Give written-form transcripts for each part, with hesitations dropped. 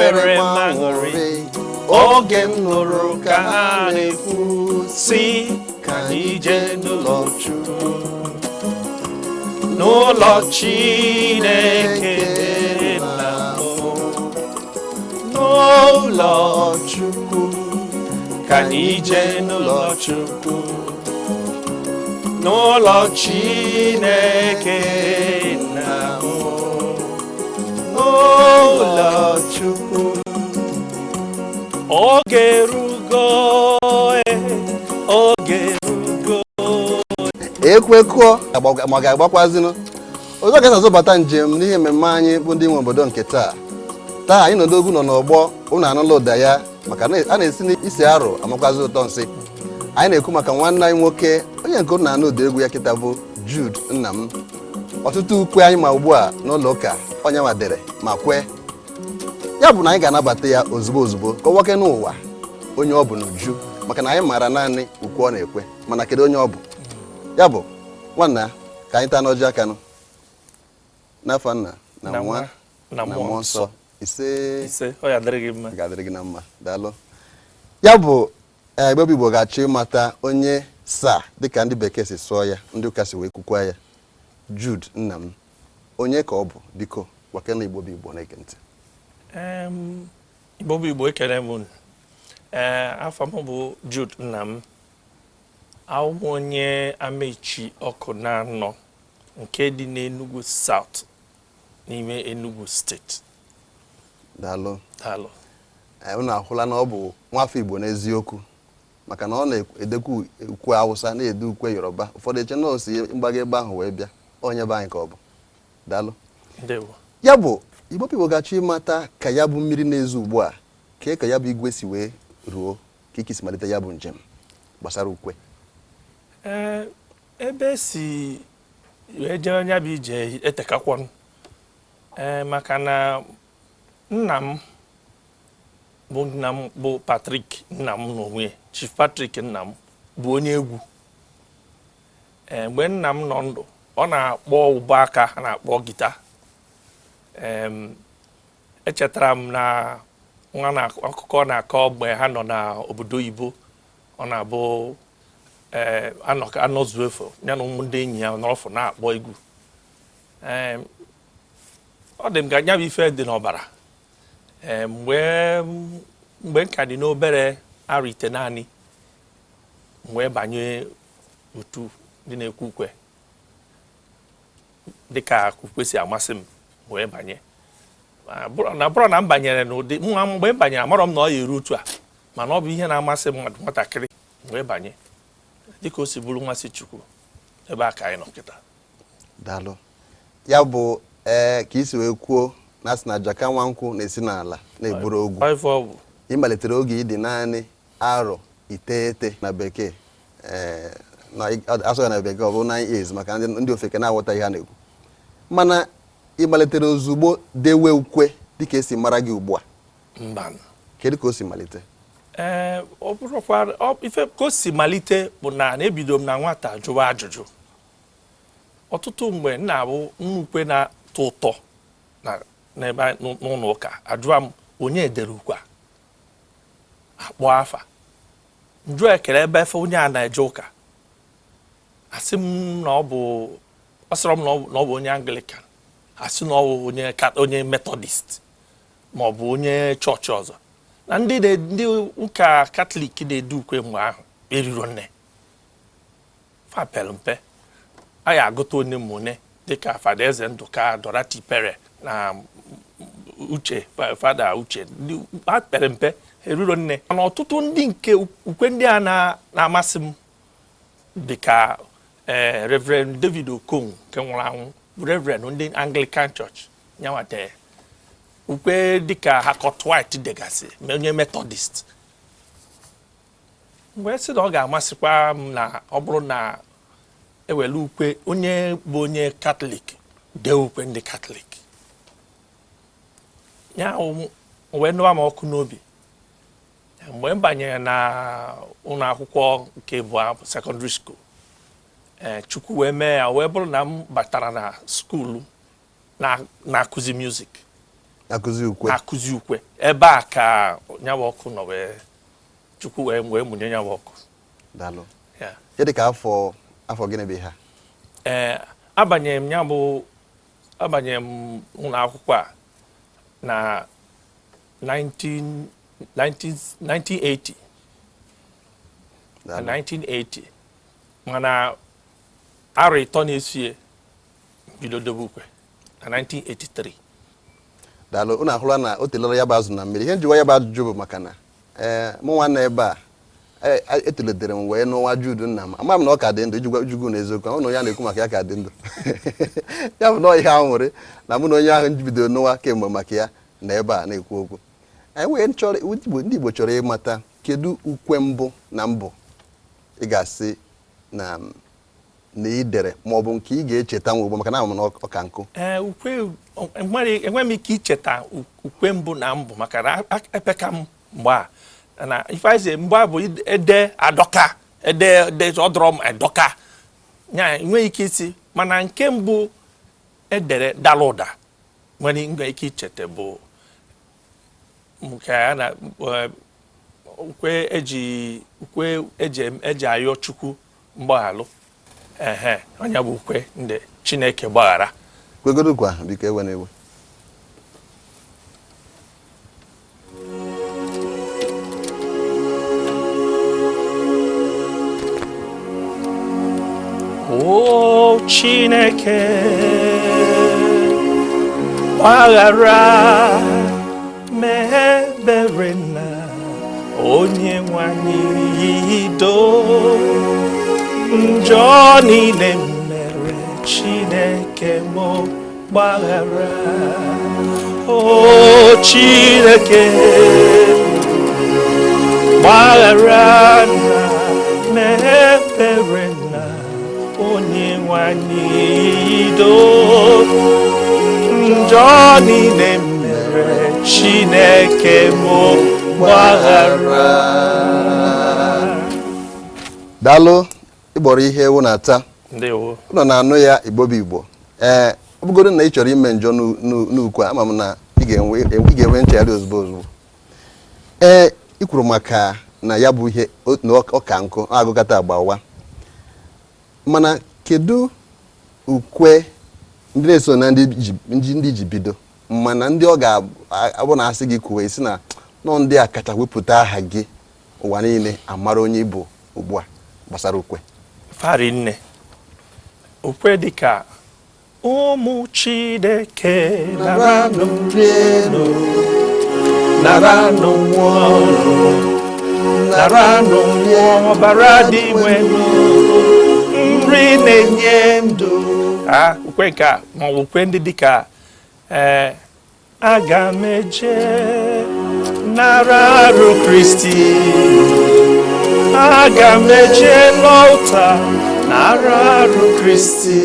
enwere m aṅụrị oge m nụrụ ka ha na-ekwu si ka anyị jee n'ụlọ Chukwu, n'ụlọ Chineke nna m, n'ụlọ Chukwu, ka anyị jee n'ụlọ Chukwu, n'ụlọ Chineke nna m, n'ụlọ Chukwu. Oge erugo, oge erugo. Ekwekọ ma ga-agbakwazinụ ọzọ ga-azọbata njem n'ihe mmemme anyị bụ ndị nwe obodo nke taa anyị nọdụ nọ n'ọgbọ ụnụ anụla ụda ya maka a na-esi n'isi arụ amakwazi ụtọ nsị. Anyị na-ekwu maka nwanne anyị nwoke onye nke ụnụ anụ ụda egwu ya kịta bụ Jude Nnam. Ọtụtụ ukwe anyị ma ugbu a n'ụlọ ụka onye nwadere ma kwe ya bụ na anyị ga-anabata ya ozugbo ka ọ nwoke n'ụwa onye ọ bụ n'uju maka na anyị maara naanị ukwe ọ na-ekwe mana kedu onye ọ bụ. Ya bụ nwanna ka anyị taa n'ọjị aka nụ n'afọ nna na nwa na mmụọ nsọ ise ọ ga-adịrị gị na mma daalụ. Ya bụ Igbo ga-achọ ịmata onye saa dịka ndị bekee si sụọ ya ndị ụka si wee kwukwa ya Jude Nnam onye ka ọ bụ biko gwake na Igbo bụ Igbo na-ege ntị. Igbo bụ Igbo ekele m afọ m bụ Jude Nnam, awụ onye Amechi ọkụ na anọ nke dị n'Enugu South n'ime Enugu steeti. Daalụ. Daalụ. Unu ahụla na ọ bụ nwafọ Igbo n'eziokwu maka na ọ na-edekwu ukwe Hausa na-ede ukwe Yoruba ụfọdụ eche na o si mgbaga ebe ahụ wee bịa onye be anyị ka ọ bụ. Daalụ. Ndewo. Ya bụ Igbo Igbo ga-achọ ịmata ka ya bụ mmiri na-ezo ugbu a ka ya bụ igwe si wee ruo ka ike si malite ya bụ njem gbasara ukwe. Ebe si wee jee onye bụ ije etekakwọnụ maka na nna m bụ Patrick Nnam n'onwe Chief Patrick Nnam bụ onye egwu. Mgbe nna m nọ ndụ ọ na-akpọ ụbọ aka a na-akpọ gita. Echetara m na nwa na akụkọ na-akọ mgbe ha nọ na obodo oyibo ọ na-abụ anọzuo efu ya na ụmụ ndị enyi ya n'ọfụ na-akpọ egwu. Ọ dị m ka anya bụ ife dị n'ọbara. Mgbe nka dị n'obere arụ ite naanị mgbe banye otu ndị na-ekwu ukwe dịka ukwe si amasị m wee banye bụrụ na m banyere n'ụdị mgbe m banyere amarọ m na ọ ya eru otu a mana ọ bụ ihe na-amasị mmadụ nwatakịrị wee banye dịka o si bụrụ nwa si Chukwu ebe a ka anyị nọ kịta. Daalụ. Ya bụ ka isi wee kwuo na asị na jaka nwankwụ na-esi n'ala na-eburu ogwu ị malitere oge ịdị naanị arọ 9 na bekee asọ ya na bekee ọ bụ 9 years maka ndị ofeke na-aghọta ihe a na-ekwu mana ị malitere ozugbo dewe ukwe dịka esi mara gị ugbu a. Kedu ka o si malite? Ọ bụrụkwa ife ka o si malite bụ na ebido m na nwata jụwa ajụjụ. Ọtụtụ mgbe na-abụ nnukwe na-atọ ụtọ n'ebe n'ụlọ ụka ajụwa m onye edere ukwe akpọ afa njụ ekele ebe efe onye a na-eje ụka asị m na ọ bụ ọsọrọ m na ọ bụ onye Anglican asị na ọ bụ onye Methodist ma ọ bụ onye chọọchị ọzọ na ndị ụka Katọlik na-edu ukwe mgbe ahụ eriro nne fapel mpe a ya agụta onye mmone dịka Fada Eze Ndụka Dorati Pere na Uche Fada Uche ha pere mpe eriro nne mana ọtụtụ ndị nke ukwe ndị a na-amasị m dịka Reverend David Okon nke nwụrụ anwụ Reverend ndị Anglican Church nyawate ukwe dịka Hakot White degasị onye Methodist mgbe sị na ọ ga-amasịkwa m na ọ bụrụ na ewere ukwe onye bụ onye Katọlik dee ukwe ndị Katọlik ya wee nụwa m ọkụ n'obi mgbe m banyere na ụlọ akwụkwọ nke bụ secondary school Chukwu wee mee ya wee bụrụ na m batara na skuulu na-akụzi music na-akụzi ukwe ebe a ka nyawa ọkụ nọ wee Chukwu wee mụnye nyawa ọkụ. Daalụ. Ya dị ka afọ gịnị bụ ha? Abanyere m ụlọ akwụkwọ a na 1980. Na 1980 mana arọ ịtọ na-esie bido dobe ukwe na 1983. Daalụ. Unu ahụla na o telere ya bụ azụ na mmiri. Ihe njiwa ya bụ ajụjụ bụ maka na mụ nwanne ebe a etoletere m wee n'ụwa Jude Nnam. Ama m na ọ ka dị ndụ ijugwu na eziokwu. Ọ na onye a na-ekwu maka ya ka dị ndụ. Ya bụ na ihe ahụ nwere na mụ na onye ahụ bidoro n'ụwa kemgbe maka ya na ebe a na-ekwu okwu. Ndị Igbo chọrọ ịmata kedu ukwe mbụ na mbụ ị ga-asị na ị dere ma ọ bụ nke ị ga-echeta nwa ugbo maka na ama na ọka nkụ. Enweghị m ike icheta ukwe mbụ na mbụ maka na epeka m mgbe a na ifeaze mgbe a bụ ede adọka ede ọdọrọ m adọka nya enweghị ike isi mana nke mbụ edere dara ụda nwere ike icheta bụ nke a na ukwe eji ayọ Chukwu mgbaghalụ. Onye bụ ukwe ndị Chineke gbaghara. Kwegodo kwa biko ewe na-ewe. O Chineke gbaghara mebere na onye nwanyị do njọ niile mere Chineke mo gbaghara. O Chineke gbaghara na mebere na onye nwanyị do njọ niile mere Chineke mo gbaghara. Daalụ. Ịgbọrọ ihe ewu na-ata. Ndewo. Ụnọ na-anụ ya Igbo bụ Igbo. Ọ bụgoro na ị chọrọ ime njọ n'ukwu ama m na ị ga-enwe nchegharị ozugbo. Ị kwuru maka na ya bụ ihe na ọka nkụ agụkata agbawa. Mana kedu ukwe ndị na-eso na ndị ji bido mana ndị ọ ga-abụ na asị gị kwuwe isi na nọ ndị a kacha wepụta aha gị ụwa niile amara onye Igbo ugbu a gbasara ukwe? Fari nne ukwe dịka ụmụ Chineke naranụ rienụ naranụ nwụọ naranụ nwụọ ọbara dị nwenụ nri na-enye ndụ. Ukwe nke a ma ọ bụ ukwe ndị dịka aga m eje nara arụ Kristi aga m eje n'ọlta nara arụ Kristi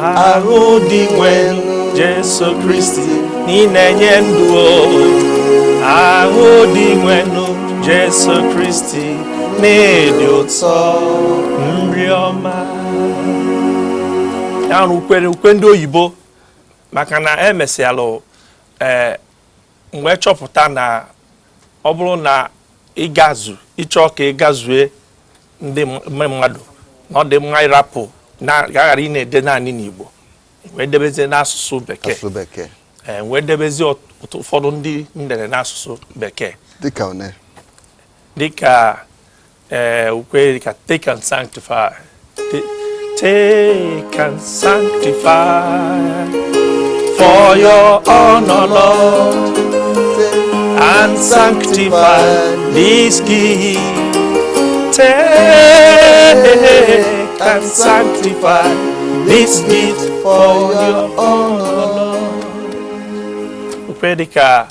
ahụ dị nwenụ Jesu Kristi na-enye ndụ ahụ dị nwenụ Jesu Kristi na-edi ụtọ nri ọma. Ya ukwe ndị oyibo maka na emesialụ mgbe chọpụta na ọ bụrụ na ịchọ ka ịgazue ndị mmadụ na ọ dị mma ịrapụ na ghara ị na-ede naanị n'Igbo wee debezie n'asụsụ Bekee wee debezie ụfọdụ ndị ndere n'asụsụ Bekee dịka ukwe dịka take and sanctify. Take and sanctify for your honor, Lord, and sanctify this gift. Take and sanctify this gift for your honor, Lord. Upedika,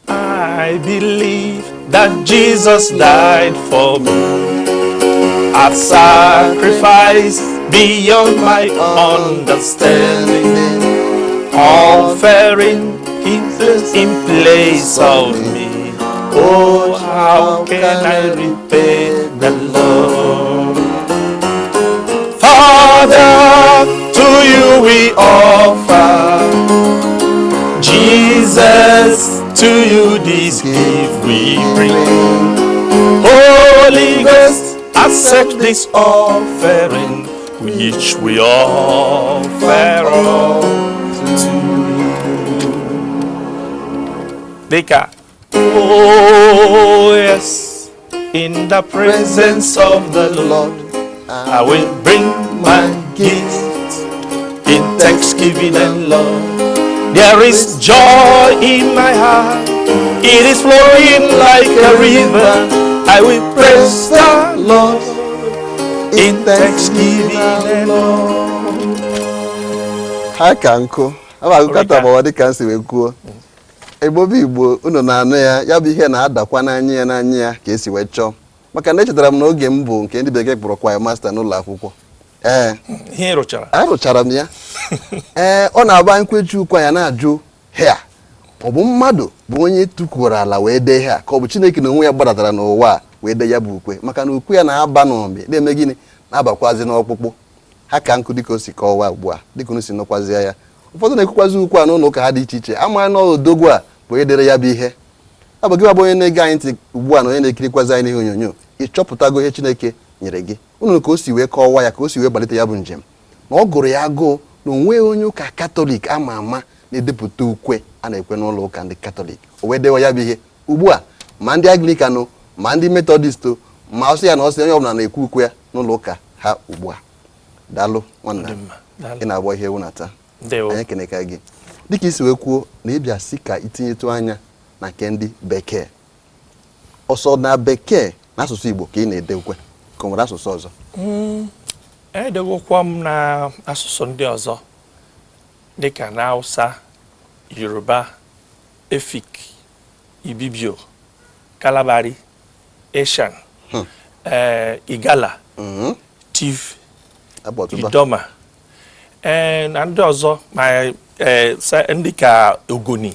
I believe that Jesus died for me. I've sacrificed beyond my understanding, offering in place of me. Oh, how can I repay the Lord? Father, to you we offer Jesus. Jesus, to you this gift we bring. Holy Ghost, accept this offering, which we offer unto you. Deka. Oh yes, in the presence of the Lord, I will bring my gift in thanksgiving and love. There is joy in my heart, it is flowing like a river. I will praise the Lord in thanksgiving and love. Ha ka nkụ, ama agụkọta gbawa dịka nsi wee kwuo. Ebobi Igbo unu na-anụ ya bụ ihe na-adakwa n'anya ya ka esi wee chọọ. Maka na echetara m n'oge m bụ nke ndị bekee kpọrọ kwaya master n'ụlọ akwụkwọ. Ihe rụchara. Arụchara m ya. Ọ na-agba nkwechi ukwu ya na-ajụ hea. Ọ bụ mmadụ bụ onye tukwuru ala wee dee ha ka ọ bụ Chineke na onwe ya gbadatara n'ụwa wee dee ya bụ ukwe. Maka na ukwe ya na-aba n'ombe na-eme gịnị na-abakwazi n'ọkpụkpụ. Ha ka nkụ dịka o si kọwaa ugbu a dịka unu si nọkwazi ya. Ụfọdụ na-ekwukwazi ukwu a n'ụlọ ụka ha dị iche iche. Ama na odogwu a bụ onye dere ya bụ ihe. Ọ bụ gị bụ onye na-ege anyị ntị ugbu a na onye na-ekirikwazi anyị n'ihe onyonyo. Ị chọpụtago ihe Chineke nyere gị. Unu ka o si wee kọwaa ya ka o si wee gbalite ya bụ njem. Na ọ gụrụ ya agụụ na onwe onye ụka Katọlik ama ama na-edepụta ukwe a na-ekwe n'ụlọ ụka ndị Katọlik. O wee dewa ya bụ ihe. Ugbu a ma ndị Anglican ma ndị Methodist ma ọsị ya na ọsị onye ọbụla na-ekwu ukwe ya n'ụlọ ụka ha ugbu a. Daalụ nwanna. Ị na-agba ihe ewu na taa. Anyị ekeneka gị. Dịka isi wee kwuo na ịbịa si ka itinyetụ anya na nke ndị bekee. Ọsọ na bekee na asụsụ Igbo ka ị na-ede ukwe ka o nwere asụsụ ọzọ. Edegokwa m na asụsụ ndị ọzọ dịka na Hausa, Yoruba, Efik, Ibibio, Kalabari, Eshan, Igala, Tiv, Idoma, na ndị ọzọ ma ndị ka Ogoni,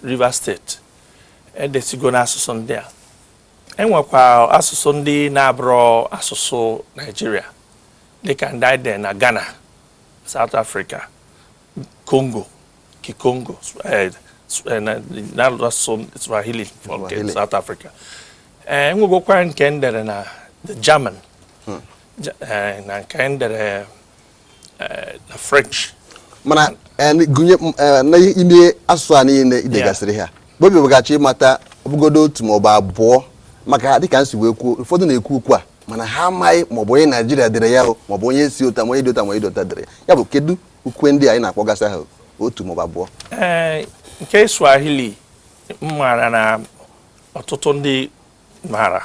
River State. Edesigo n'asụsụ ndị a. Enwekwa asụsụ ndị na-abụrụ asụsụ Nigeria dịka ndị anyị na Ghana, South Africa, Congo, Kikongo, na-asụsụ Swahili nke South Africa. Enwegokwa nke ndere na the German, na nke ndere na French. Mana gụnye n'ime asụsụ a niile idegasịrị ha. Bobi bụgachi ịmata ọbụgodo otu maọbụ abụọ maka dịka nsi wee kwuo ụfọdụ na-ekwu ukwu a mana ha amaghị maọbụ onye Naijiria dere ya maọbụ onye si ụta ma onye dị ụta ma onye dị ụta dere ya. Ya bụ kedu ukwe ndị anyị na-akpọgasị ha otu maọbụ abụọ? Nke Swahili mara na ọtụtụ ndị mara.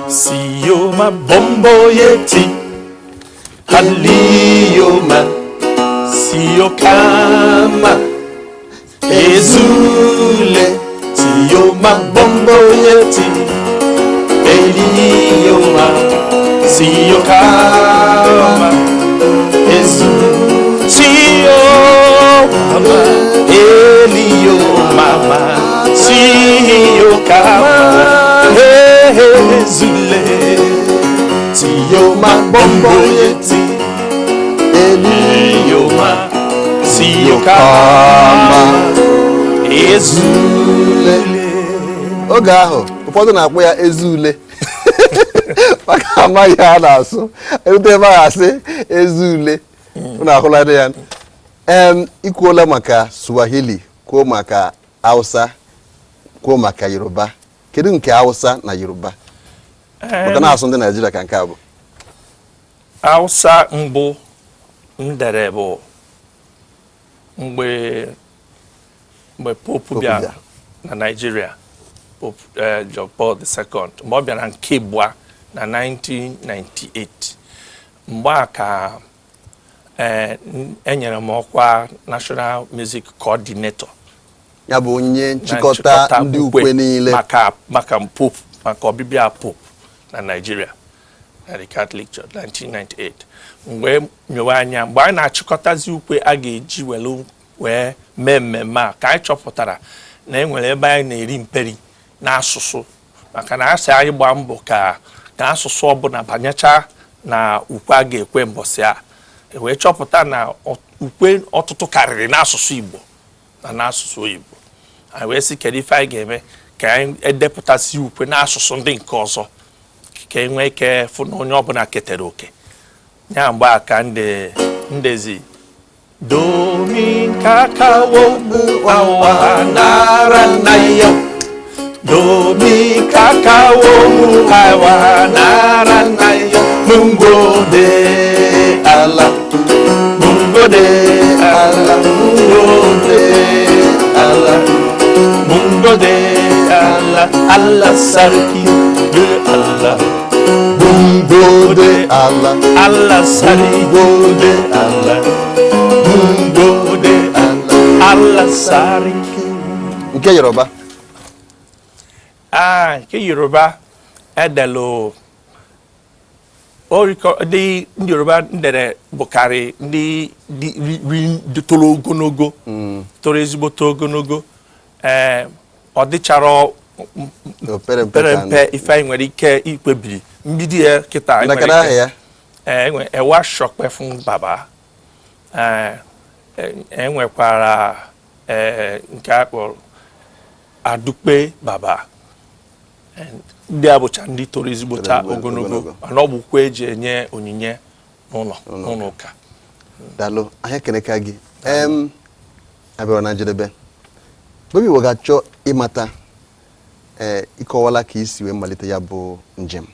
Siyoma bombo yeti haliyoma siyokama ezule siyoma bombo yeti eliyoma siyokama ezule siyoma eliyoma siyokama ezule siyoma bombo yeti eliyoma siyokama ezule. Oge ahụ ụfọdụ na-akpọ ya ezule maka amaghị ha na-asụ erute ebe a asị ezule. Unu ahụla ya. Ikwuola maka Swahili, kwuo maka Hausa, kwuo maka Yoruba. Kedu nke Hausa na Yoruba? Maka na-asụ ndị Nigeria ka nke a bụ. Hausa mbụ ndere bụ mgbe Pope bịara na Nigeria, Pope John Paul II, mgbe ọ bịara nke abụọ na 1998. Mgbe a ka enyere m ọkwa National Music Coordinator. Ya bụ onye nchịkọta ndị ukwe niile maka Pope, maka ọbịbịa Pope na Nigeria na the Catholic Church 1998. Mgbe nyewe anya mgbe anyị na-achịkọtazi ukwe a ga-eji wee mee mmemme a ka anyị chọpụtara na enwere ebe anyị na-eri mperi n'asụsụ, maka na asị anyị gbaa mbọ ka asụsụ ọbụla banyecha na ukwe a ga-ekwe mbọsị a. Wee chọpụta na ukwe ọtụtụ karịrị n'asụsụ Igbo na n'asụsụ Igbo anyị wee sị kedu ife anyị ga-eme ka anyị edepụtasị ukwe n'asụsụ ndị nke ọzọ ka e nwee ike fụ na onye ọbụla ketere oke ya mgbe aka ndezi Domikakawo awa nara na yo Domikakawo awa nara na yo Mungode Allah Mungode Allah Mungode Allah Mungode Allah Allah sarki de Allah Mungode Allah Allah sarki de Allah Mungode Allah Allah sarki. Nke Yoruba. Nke Yoruba edelo ndị Yoruba ndere bụkarị ndị toro ogologo toro ezigbote ogologo ọ dịchara pere mpe ife anyị nwere ike ikpebiri mgbidi ya kịta ewa shọkpe fún baba enwekwara nke akpọrọ adukpe baba ndị abụcha ndị toro ezigbote ogologo mana ọ bụkwa eji enye onyinye n'ụlọ ụka. Daalụ, anyị ekeneka gị abịara na njedebe Bobi wegachọ ịmata ịkọwala ka isi wee malite ya bụ njem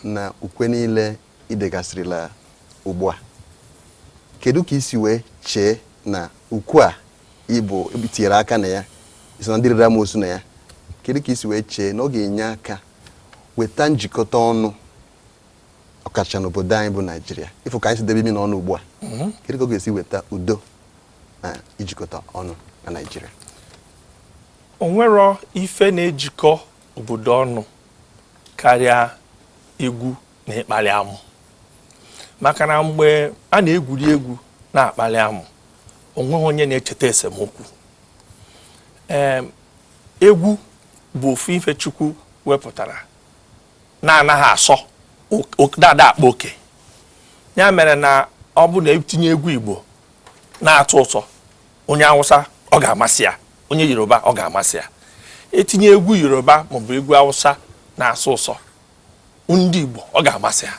na ukwe niile idegasịrịla ugbu a kedu ka isi wee chee na ukwe a Igbo tinyere aka na ya iso na ndị rere amosu na ya kedu ka isi wee chee na ọ ga-enye aka weta njikọta ọnụ ọkacha n'obodo anyị bụ Naịjirịa ịfụ ka anyị si debe imi n'ọnụ ugbu a kedu ka ọ ga-esi weta udo na ijikọta ọnụ na Naịjirịa? Onwero ife na-ejikọ obodo ọnụ karịa egwu na ịkpali amụ maka na mgbe a na-egwuri egwu na-akpali amụ onweghị onye na-echeta esemokwu. Egwu bụ ofu ife Chukwu wepụtara na-anaghị asọ dada akpa oke ya mere na ọ bụ na etinye egwu Igbo na-atọ ụtọ onye Awụsa ọ ga-amasị ya onye Yoruba ọ ga-amasị ya etinye egwu Yoruba maọbụ egwu Awụsa na-asọ ụsọ ndị Igbo ọ ga-amasị ha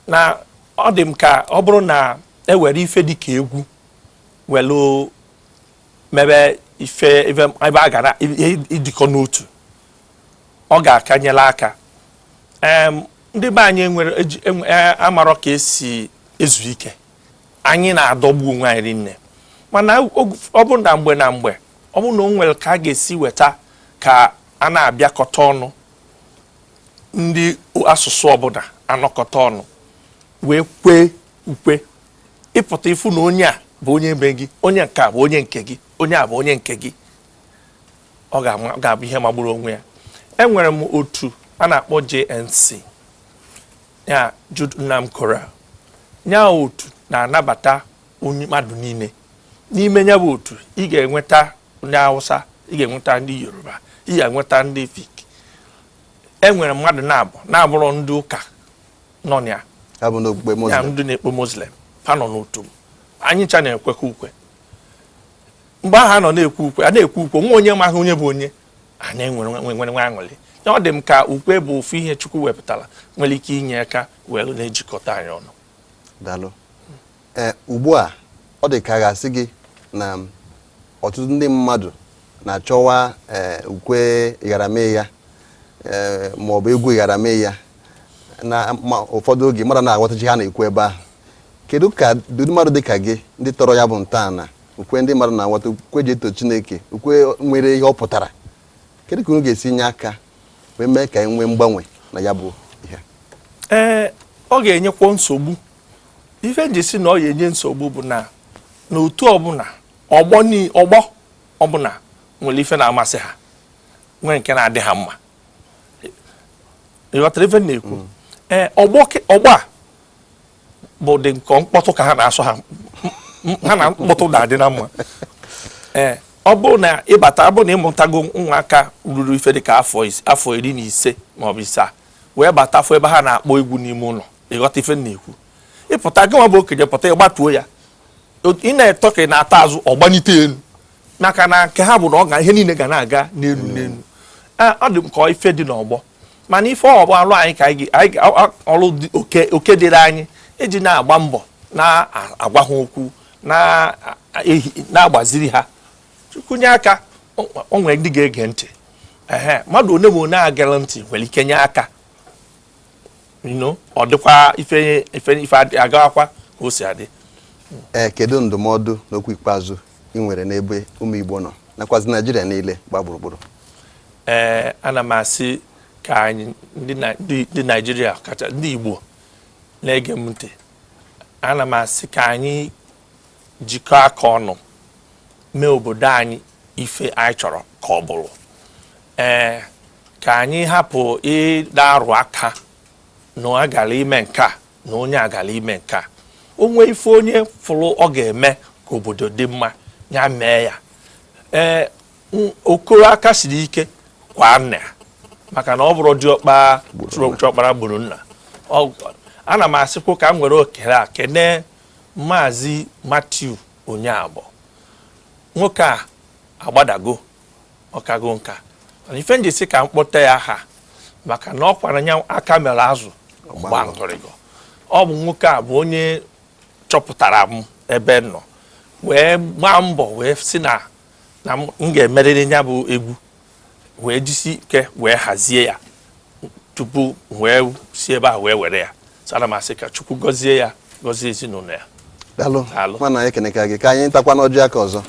na ọ dị m ka ọ bụrụ na ewere ife dịka egwu welu mebe ife ebe a gara ịdịkọ n'otu ọ ga-akanyela aka ndị be anyị amarọ ka esi ezu ike anyị na-adọgbu onwe anyị rinne mana ọ bụ na mgbe ọ bụ na o nwere ka a ga-esi weta ka a na-abịakọta ọnụ ndị asụsụ ọbụla anọkọta ọnụ wee kwee ukwe ịpụta ifu na onye a bụ onye be gị onye nke a bụ onye nke gị onye a bụ onye nke gị ọ ga-abụ ihe magburu onwe ya. Enwere m otu a na-akpọ JNC ya Jude Nnam Kora nya otu na-anabata onye mmadụ niile n'ime nya bụ otu ị ga-enweta ndị Hausa ị ga-enweta ndị Yoruba ị ga-enweta ndị Efik enwere mmadụ na-abụrụ ndị ụka nọ na ya ndị na-ekpe Muslim ha nọ n'otu anyị ncha na-ekwekọ ukwe mgbe ha nọ na-ekwu ukwe a na-ekwu ukwe nwa onye maghị onye bụ onye a na-enwere nwa aṅụrị ya ọ dị m ka ukwe bụ ofu ihe Chukwu wepụtara nwere ike inye aka wee na-ejikọta anyị ọnụ. Daalụ. Ugbu a ọ dị ka a ga-asị gị na ọtụtụ ndị mmadụ na-achọwa ukwe ịgharame ya maọbụ egwu ịgharame ya na ụfọdụ oge mmadụ na-aghọtachi ha na-ekwu ebe ahụ kedu ka ndị mmadụ dị ka gị ndị tọrọ ya bụ ntọala ukwe ndị mmadụ na-aghọta ukwe ji eto Chineke ukwe nwere ihe ọ pụtara kedu ka unu ga-esi nye aka wee mee ka enwee mgbanwe na ya bụ ihe? Ọ ga-enyekwa nsogbu ife njisi na ọ ga-enye nsogbu bụ na n'otu ọbụla ọgbọ ọbụla nwere ife na-amasị ha nwere nke na-adị ha mma ịghọtara ife na-ekwu ọgbọ a bụ dị nke mkpọtụ ka ha na-asọ ha na mkpọtụ na-adị na mma ọ bụrụ na ịbata ọ bụrụ na ịmụtago ụmụaka ruru ife dị ka afọ 15 maọbụ 7 wee bata afọ ebe ha na-akpọ egwu n'ime ụlọ ịghọta ife na-ekwu ịpụta gị nwa bụ okenye pụta ịgbatuo ya ị na-eto ka ị na-ata azụ ọgbanite elu maka na nke ha bụ na ọ ga ihe niile ga na-aga n'elu n'elu ọ dị m ka ife dị n'ọgbọ mana ife ọgbọ alụ anyị ka anyị ọrụ oke dịrị anyị eji na-agba mbọ na-agwa ha okwu na-agbaziri ha chukwunye aka o nwere ndị ga-ege ntị mmadụ one ma one agara ntị nwere ike nye aka ọ dịkwa ife agawakwa ka o si adị. Kedu ndụmọdụ n'okwu ikpeazụ ị nwere n'ebe ụmụ Igbo nọ nakwazi Naịjirịa niile gba gburugburu? Ana m asị ka anyị ndị Naịjirịa kacha ndị Igbo na-ege m ntị, ana m asị ka anyị jikọọ aka ọnụ mee obodo anyị ife anyị chọrọ ka ọ bụrụ. Ka anyị hapụ ịdarụ aka na agala ime nka na onye agala ime nka. O nwee ife onye fụrụ ọ ga-eme ka obodo dị mma ya mee ya. Okoro aka siri ike kwa nna maka na ọ bụrụ diọkpara gburu nna. Ana m asịkwa ka m nwere okere a kene Maazị Matthew Onyeabọ. Nwoke a agbadago ọkago nka. Ife njisi ka m kpọta ya aha maka na ọ kwara nya aka mere azụ gba ntụrịgọ. Ọ bụ nwoke a bụ onye chọpụtara m ebe nọ wee gbaa mbọ wee si na m ga-emerịrị ya bụ egwu wee jisi ike wee hazie ya tupu wee si ebe a wee were ya. Ana m asị ka Chukwu gọzie ya, gọzie ezinụlọ ya. Daalụ mana ekeneka gị ka anyị ntakwa n'ọjị aka ọzọ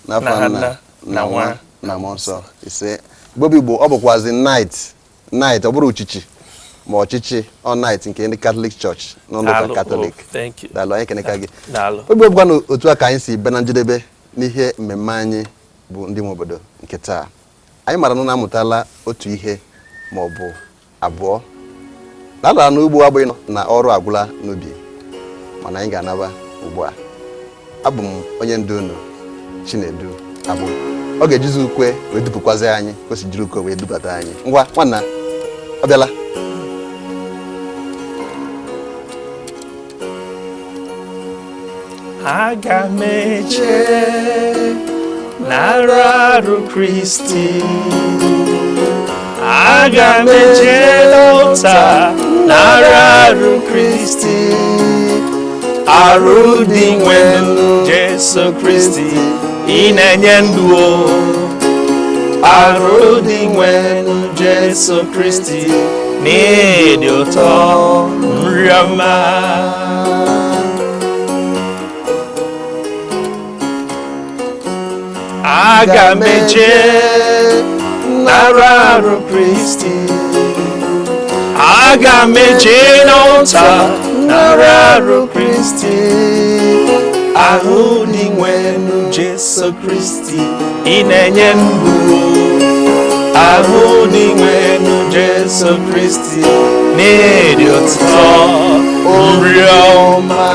n'afọ nna na nwa na mmụọ nsọ ise. Igbo ọ bụkwazi night ọ bụrụ uchichi ma ọchịchị all night nke ndị Catholic Church n'ụlọ Catholic. Daalụ anyị ekeneka gị. Igbo bụkwa n'otu a ka anyị si bịa na njedebe n'ihe mmemme anyị bụ ndị nwe obodo nke taa. Anyị mara na amụtala otu ihe ma ọ bụ abụọ. N'ala n'ugbo abụghị na ọrụ agwụla n'ubi mana anyị ga-anaba ugbu a. Abụ m onye ndu unu Chinedu Abụ. Ọ ga-ejizi ukwe wee dupụkwazi anyị kwesị jiri ukwe wee dubata anyị. Ngwa nwanna ọ bịala. Aga m eche n'arụ Kristi, aga m eche n'ụta n'arụ Kristi, arụ dị nwe Jesu Kristi ị na-enye ndụ o. Arụ dị nwe Jesu Kristi n'ịdị ụtọ nri ọma. Aga m eche n'ara arụ Kristi, aga m eche n'ụta n'ara arụ Kristi, ahụ dị nwenu Jesu Kristi ị na-enye ndụ. Ahụ dị nwenu Jesu Kristi n'ịdị ụtọ nri ọma.